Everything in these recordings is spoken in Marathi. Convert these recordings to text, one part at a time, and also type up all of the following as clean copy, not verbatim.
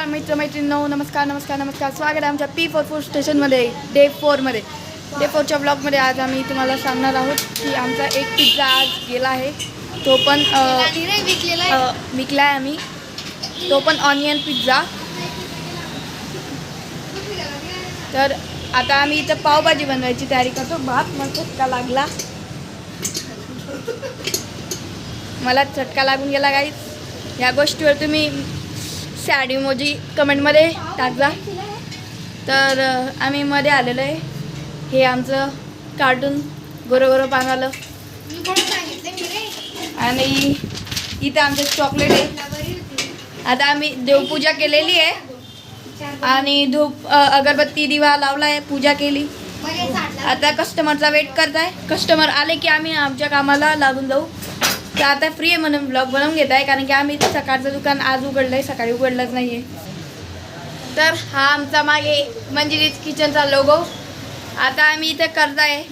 मित्रमैत्रिणींनो, नमस्कार नमस्कार नमस्कार. स्वागत आहे आमच्या P44 स्टेशनमध्ये डे 4मध्ये. डे 4च्या ब्लॉगमध्ये आज आम्ही तुम्हाला सांगणार आहोत की आमचा एक पिझ्झा आज गेला आहे. तो पण विकला आहे आम्ही. तो पण ऑनियन पिझ्झा. तर आता आम्ही इथं पावभाजी बनवायची तयारी करतो. मला चटका लागला, मला चटका लागून गेला गाईस. या गोष्टीवर तुम्ही सॅड इमोजी कमेंटमध्ये टाकजा. तर आम्ही मध्ये आलेलो आहे. हे आमचं कार्टून गोरं पांगालं आणि इथं आमचं चॉकलेट आहे. आता आम्ही देवपूजा केलेली आहे आणि धूप अगरबत्ती दिवा लावला आहे, पूजा केली. आता कस्टमरचा वेट करताय. कस्टमर आले की आम्ही आमच्या कामाला लागून जाऊ. तर आता फ्री आहे म्हणून ब्लॉग बनवून घेत आहे, कारण की आम्ही सकाळचं दुकान आज उघडलं आहे, सकाळी उघडलंच नाही आहे. तर हा आमचा मागे मंजिरीज किचनचा लोगो. आता आम्ही इथे करत आहे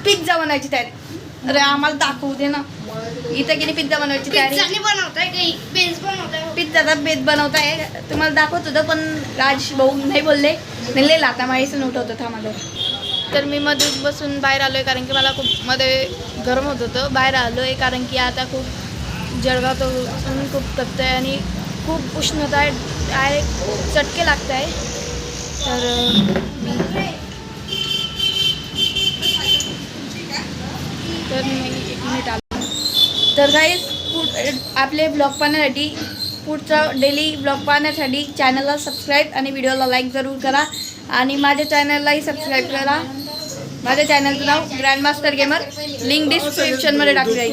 पिझ्झा बनवायची तयारी. अरे आम्हाला दाखवू दे ना. इथं किती पिझ्झा बनवायची तयारी. पिझ्झाचा बेस बनवत आहे, तुम्हाला दाखवत होतं पण राज भाऊ नाही बोलले. नाही लय लाता माळीचं उठवतं थांबलं. तर मी मध्ये बसून बाहेर आलो आहे, कारण की मला खूप मध्ये गरम होत होतं. बाहेर आलो आहे कारण की आता खूप जळगाव खूप तपत आहे आणि खूप उष्णता आहे. डायरेक्ट चटके लागत आहे. तर मी 1 मिनिट आलो. तर गाईज आपले ब्लॉग पाहण्यासाठी, पुढचा डेली ब्लॉग पाहण्यासाठी चॅनलला सबस्क्राईब आणि व्हिडिओला लाईक जरूर करा. आणि माझ्या चॅनललाही सबस्क्राईब करा. माझ्या चॅनलचं नाव ग्रँडमास्टर गेमर. लिंक डिस्क्रिप्शनमध्ये टाकली जाईल.